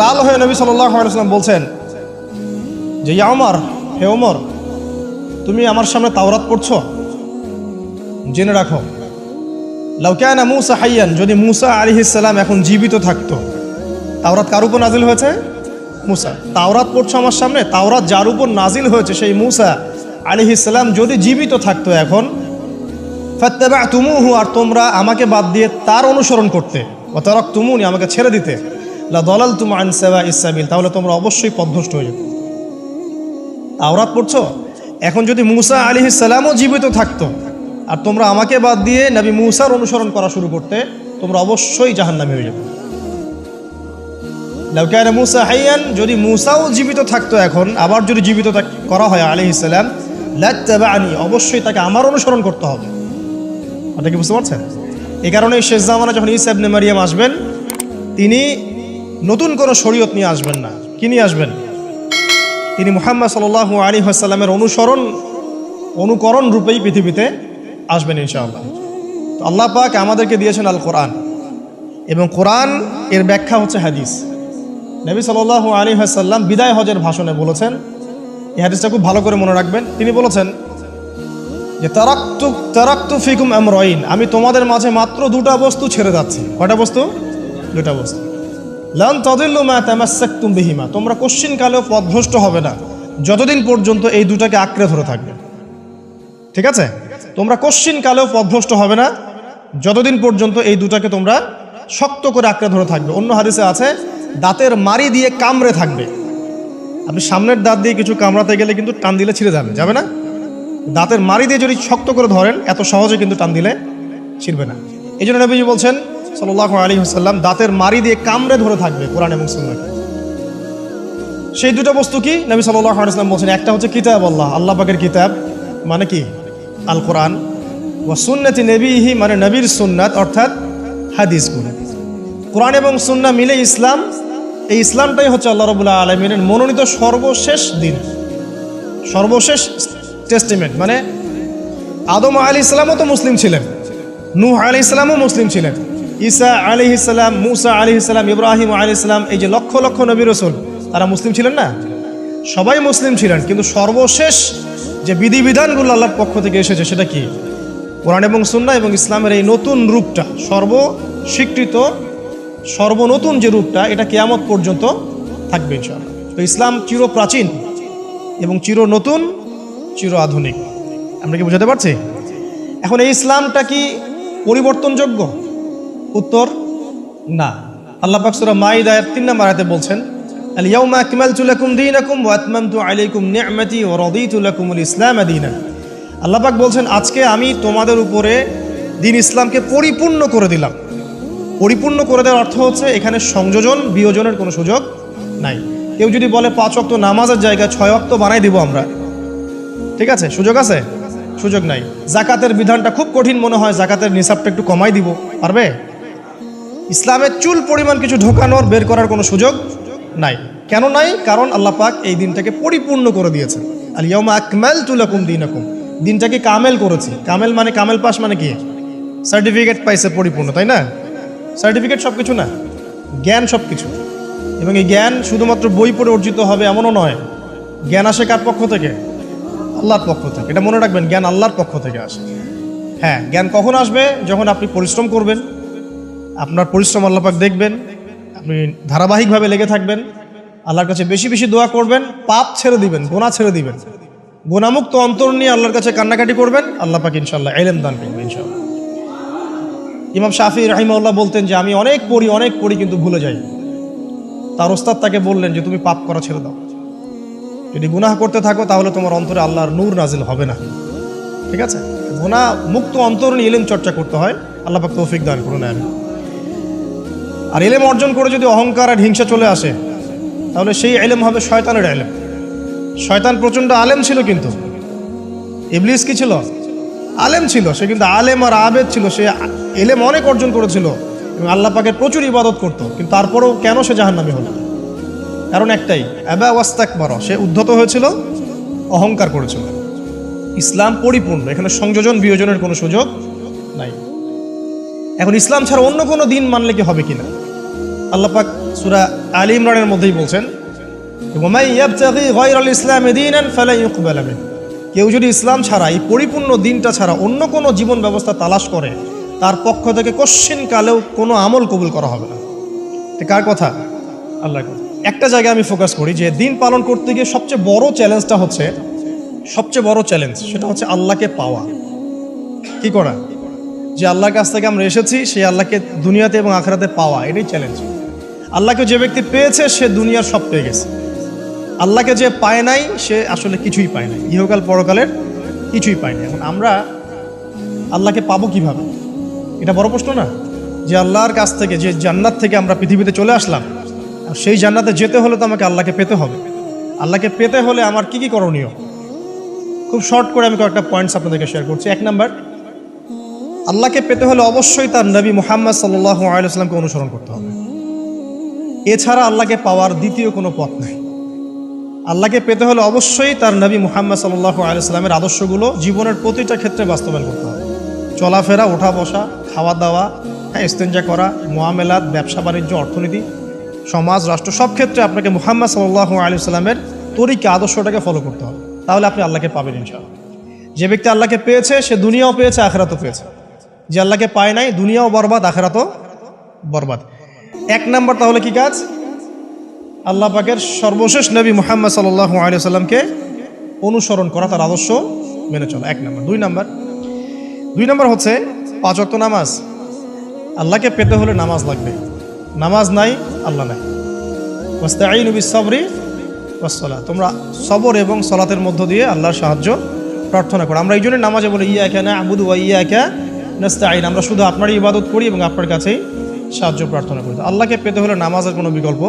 লাল হয়ে নবী সাল্লাল্লাহু আলাইহি ওয়াসাল্লাম বলছেন যে ইয়া ওমর, হে ওমর, তুমি আমার সামনে তাওরাত পড়ছো, জেনে রাখো লাউ কানা মূসা হাইয়ান, যদি মূসা আলাইহিস সালাম এখন জীবিত থাকতো। তাওরাত কার উপর নাজিল হয়েছে? মূসা। তাওরাত পড়ছো আমার সামনে, তাওরাত যার উপর নাজিল হয়েছে সেই মূসা আলাইহিস সালাম যদি জীবিত থাকতো এখন, ফাত্তাবা'তুমুহু, আর তোমরা আমাকে বাদ দিয়ে তার অনুসরণ করতে, ওয়া তারাকতুমুনি, আমাকে ছেড়ে দিতে, লা দালালতুম আন সাওয়াইস সাবিল, তাহলে তোমরা অবশ্যই পথভ্রষ্ট হয়ে যেতে। তাওরাত পড়ছো, এখন যদি মূসা আলাইহিস সালামও জীবিত থাকতো আর তোমরা আমাকে বাদ দিয়ে নবী মূসার অনুসরণ করা শুরু করতে, তোমরা অবশ্যই জাহান্নামী হয়ে যেতে। লাউ কানা মূসা হাইয়ান, যদি মূসাও জীবিত থাকতো এখন, আবার যদি জীবিত করা হয় আলাইহিস সালাম, লাত্তাবা'নি, অবশ্যই তাকে আমার অনুসরণ করতে হবে। এটা কি বুঝতে পারছেন? এই কারণে শেষ জামানা যখন ঈসা ইবনে মারিয়াম আসবেন, তিনি নতুন কোনো শরীয়ত নিয়ে আসবেন না। কি নিয়ে আসবেন? তিনি মুহাম্মদ সাল্লাল্লাহু আলাইহি ওয়াসাল্লামের অনুকরণ রূপেই পৃথিবীতে আসবেন ইনশাআল্লাহ। তো আল্লাহ পাক আমাদেরকে দিয়েছেন আল কোরআন, এবং কোরআন এর ব্যাখ্যা হচ্ছে হাদিস। নবী সাল্লাল্লাহু আলাইহি ওয়াসাল্লাম বিদায় হজের ভাষণে বলেছেন, এই হাদিসটা খুব ভালো করে মনে রাখবেন। তিনি বলেছেন যে তারাকতু ফিকুম আমরাইন, আমি তোমাদের মাঝে মাত্র দুটা বস্তু ছেড়ে যাচ্ছি। কয়টা বস্তু? দুটা বস্তু। লান তাদিল্লু মা তামাসসাকতুম বিহিমা, তোমরা কোশ্চিনকালেও পথভ্রষ্ট হবে না যতদিন পর্যন্ত এই দুটাকে আঁকড়ে ধরে থাকবে। ঠিক আছে? তোমরা কোশ্চিনকালেও পথভ্রষ্ট হবে না যতদিন পর্যন্ত এই দুটাকে তোমরা শক্ত করে আঁকড়ে ধরে থাকবে। অন্য হাদিসে আছে দাঁতের মাড়ি দিয়ে কামড়ে থাকবে। আপনি সামনের দাঁত দিয়ে কিছু কামড়াতে গেলে কিন্তু টান দিলে ছিঁড়ে যাবে না? দাঁতের মাড়ি দিয়ে যদি শক্ত করে ধরেন, এত সহজে কিন্তু টান দিলে ছিঁড়বে না। এই জন্য নবীজি বলছেন সাল্লাল্লাহু আলাইহি ওয়াসাল্লাম, দাঁতের মাড়ি দিয়ে কামড়ে ধরে থাকবে কোরআন এবং সুন্নাহকে। সেই দুটো বস্তু কি? নবী সাল্লাল্লাহু আলাইহি ওয়াসাল্লাম বলছেন, একটা হচ্ছে কিতাব আল্লাহ, আল্লাহ পাকের কিতাব, মানে কি? আল কোরআন, ওয়া সুন্নতি নবীহি, মানে নবীর সুন্নাত, অর্থাৎ হাদিসগুলো। কোরআন এবং সুন্নাহ মিলে ইসলাম। এই ইসলামটাই হচ্ছে আল্লাহ রাব্বুল আলামিনের মনোনীত সর্বশেষ দিন, সর্বশেষ টেস্টিমেন্ট। মানে আদম আলাইহিস সালামও তো মুসলিম ছিলেন, নূহ আলাইহিস সালামও মুসলিম ছিলেন, ঈসা আলাইহিস সালাম, মূসা আলাইহিস সালাম, ইব্রাহিম আলাইহিস সালাম, এই যে লক্ষ লক্ষ নবী রাসূল, তারা মুসলিম ছিলেন না? সবাই মুসলিম ছিলেন, কিন্তু সর্বশেষ যে বিধিবিধানগুলো আল্লাহর পক্ষ থেকে এসেছে সেটা কি? কোরআন এবং সুন্নাহ এবং ইসলামের এই নতুন রূপটা, সর্বস্বীকৃত সর্বনতুন যে রূপটা, এটা কিয়ামত পর্যন্ত থাকবে ইনশাআল্লাহ। তো ইসলাম চির প্রাচীন এবং চির নতুন, চির আধুনিক। আমরা কি বুঝাতে পারছি? এখন এই ইসলামটা কি পরিবর্তনযোগ্য? উত্তর না। আল্লাহ পাক সূরা মাইদা 3 নম্বর আয়াতে বলছেন, আল ইয়াউমা আকমালতু লাকুম দীনাকুম ওয়া আতমামতু আলাইকুম নি'মাতি ওয়া রাদিতু লাকুমুল ইসলাম দীনান। আল্লাহ পাক বলছেন, আজকে আমি তোমাদের উপরে দিন ইসলামকে পরিপূর্ণ করে দিলাম। পরিপূর্ণ করে দেওয়ার অর্থ হচ্ছে এখানে সংযোজন বিয়োজনের কোনো সুযোগ নাই। কেউ যদি বলে 5 ওয়াক্ত নামাজের জায়গায় 6 ওয়াক্ত বানাই দিব আমরা, ঠিক আছে? সুযোগ আছে? সুযোগ নাই। জাকাতের বিধানটা খুব কঠিন মনে হয়, জাকাতের নিসাবটা একটু কমাই দিব, পারবে? ইসলামের চুল পরিমাণ কিছু ঢোকানোর, বের করার কোনো সুযোগ নাই। কেন নাই? কারণ আল্লাহ পাক এই দিনটাকে পরিপূর্ণ করে দিয়েছেন। আল ইয়াউমা আকমালতু লাকুম দীনাকুম, দিনটাকে কামেল করেছি। কামেল মানে, কামেল পাস মানে কি? সার্টিফিকেট পাইছে পরিপূর্ণ, তাই না? সার্টিফিকেট সব কিছু না, জ্ঞান সব কিছু। এবং এই জ্ঞান শুধুমাত্র বই পড়ে অর্জিত হবে এমনও নয়। জ্ঞান আসে কার পক্ষ থেকে? আল্লাহর পক্ষ থেকে। এটা মনে রাখবেন, জ্ঞান আল্লাহর পক্ষ থেকে আসে। হ্যাঁ, জ্ঞান কখন আসবে? যখন আপনি পরিশ্রম করবেন, আপনার পরিশ্রম আল্লাহ পাক দেখবেন, আপনি ধারাবাহিকভাবে লেগে থাকবেন, আল্লাহর কাছে বেশি বেশি দোয়া করবেন, পাপ ছেড়ে দিবেন, গুনাহ ছেড়ে দিবেন, গুনাহমুক্ত অন্তর নিয়ে আল্লাহর কাছে কান্নাকাটি করবেন, আল্লাহ পাক ইনশাআল্লাহ ইলম দান করবেন ইনশাআল্লাহ। ইমাম শাফি রাহিমাহুল্লাহ বলতেন যে আমি অনেক পড়ি কিন্তু ভুলে যাই। তার ওস্তাদ তাকে বললেন যে তুমি পাপ করা ছেড়ে দাও, যদি গুনাহ করতে থাকো তাহলে তোমার অন্তরে আল্লাহর নূর নাজিল হবে না। ঠিক আছে? গুনাহ মুক্ত অন্তর নিয়ে ইলম চর্চা করতে হয়। আল্লাহ পাক তৌফিক দান করুন। আর ইলম অর্জন করে যদি অহংকার আর হিংসা চলে আসে, তাহলে সেই ইলম হবে শয়তানের ইলম। শয়তান প্রচণ্ড আলেম ছিল, কিন্তু ইবলিস কি ছিল? আলেম ছিল। সে কিন্তু আলেম আর আবেদ ছিল, সে ইলম অনেক অর্জন করেছিল এবং আল্লাহ পাকের প্রচুর ইবাদত করত, কিন্তু তারপরেও কেন সে জাহান্নামী হলো? কারণ একটাই, আবা ওয়াস্তাকবারা, সে উদ্ধত হয়েছিল, অহংকার করেছিল। ইসলাম পরিপূর্ণ, এখানে সংযোজন বিয়োজনের কোনো সুযোগ নাই। এখন ইসলাম ছাড়া অন্য কোনো দিন মানলে কি হবে কিনা? আল্লাহ পাক সূরা আলী ইমরানের মধ্যেই বলছেন, ওয়ামান ইয়াবতাগি গায়রাল ইসলামি দীনান ফালা ইউকবালা মিনহু, কেউ যদি ইসলাম ছাড়া, এই পরিপূর্ণ দিনটা ছাড়া অন্য কোনো জীবন ব্যবস্থা তালাশ করে, তার পক্ষ থেকে কশ্চিন কালেও কোনো আমল কবুল করা হবে না। এটা কার কথা? আল্লাহর কথা। একটা জায়গায় আমি ফোকাস করি যে দিন পালন করতে গিয়ে সবচেয়ে বড় চ্যালেঞ্জটা হচ্ছে, সবচেয়ে বড় চ্যালেঞ্জ সেটা হচ্ছে আল্লাহকে পাওয়া। কি করা? যে আল্লাহর কাছ থেকে আমরা এসেছি সেই আল্লাহকে দুনিয়াতে এবং আখিরাতে পাওয়া, এটাই চ্যালেঞ্জ। আল্লাহকে যে ব্যক্তি পেয়েছে সে দুনিয়ার সব পেয়ে গেছে। আল্লাহকে যে পায় নাই সে আসলে কিছুই পায় নাই, ইহকাল পরকালের কিছুই পায় নাই। এখন আমরা আল্লাহকে পাবো কিভাবে? এটা বড় প্রশ্ন না? যে আল্লাহর কাছ থেকে, যে জান্নাত থেকে আমরা পৃথিবীতে চলে আসলাম, আর সেই জান্নাতে যেতে হলে তো আমাকে আল্লাহকে পেতে হবে। আল্লাহকে পেতে হলে আমার কি কি করণীয়? খুব শর্ট করে আমি কয়েকটা পয়েন্টস আপনাদেরকে শেয়ার করছি। 1 নাম্বার, আল্লাহকে পেতে হলে অবশ্যই তার নবী মুহাম্মদ সাল্লাল্লাহু আলাইহি ওয়াসাল্লামকে অনুসরণ করতে হবে। এছাড়া আল্লাহকে পাওয়ার দ্বিতীয় কোনো পথ নাই। আল্লাহকে পেতে হলে অবশ্যই তার নবী মুহাম্মদ সাল্লাল্লাহু আলাইহি ওয়াসাল্লামের আদর্শগুলো জীবনের প্রতিটা ক্ষেত্রে বাস্তবায়ন করতে হবে। চলাফেরা, ওঠা বসা, খাওয়া দাওয়া, ইস্তেঞ্জা করা, মুআমালাত, ব্যবসা বাণিজ্য, অর্থনীতি, সমাজ, রাষ্ট্র, সব ক্ষেত্রে আপনাকে মুহাম্মদ সাল্লাল্লাহু আলাইহি ওয়াসাল্লামের তরিকা, আদর্শটাকে ফলো করতে হবে। তাহলে আপনি আল্লাহকে পাবেন ইনশাআল্লাহ। যে ব্যক্তি আল্লাহকে পেয়েছে সে দুনিয়াও পেয়েছে, আখিরাতও পেয়েছে। যে আল্লাহকে পায় নাই, দুনিয়াও বরবাদ, আখিরাতও বরবাদ। 1 নাম্বার তাহলে কি কাজ? আল্লাহ পাকের সর্বশেষ নবী মুহাম্মদ সাল্লাল্লাহু আলাইহি ওয়াসাল্লামকে অনুসরণ করা, তার আদর্শ মেনে চলা, 1 নাম্বার। 2 নাম্বার হচ্ছে 5 ওয়াক্ত নামাজ। আল্লাহকে পেতে হলে নামাজ লাগবে। নামাজ নাই, আল্লাহ নাই। ওয়াস্তাঈনু বিস-সাবরি ওয়াস-সালাত, তোমরা সবর এবং সালাতের মধ্য দিয়ে আল্লাহর সাহায্য প্রার্থনা করো। আমরা এই জন্য নামাজে বলি ইয়াকা না'বুদু ওয়া ইয়াকা নাস্তাঈন, আমরা শুধু আপনারই ইবাদত করি এবং আপনার কাছেই সাহায্য প্রার্থনা করি। আল্লাহকে পেতে হলে নামাজের কোনো বিকল্প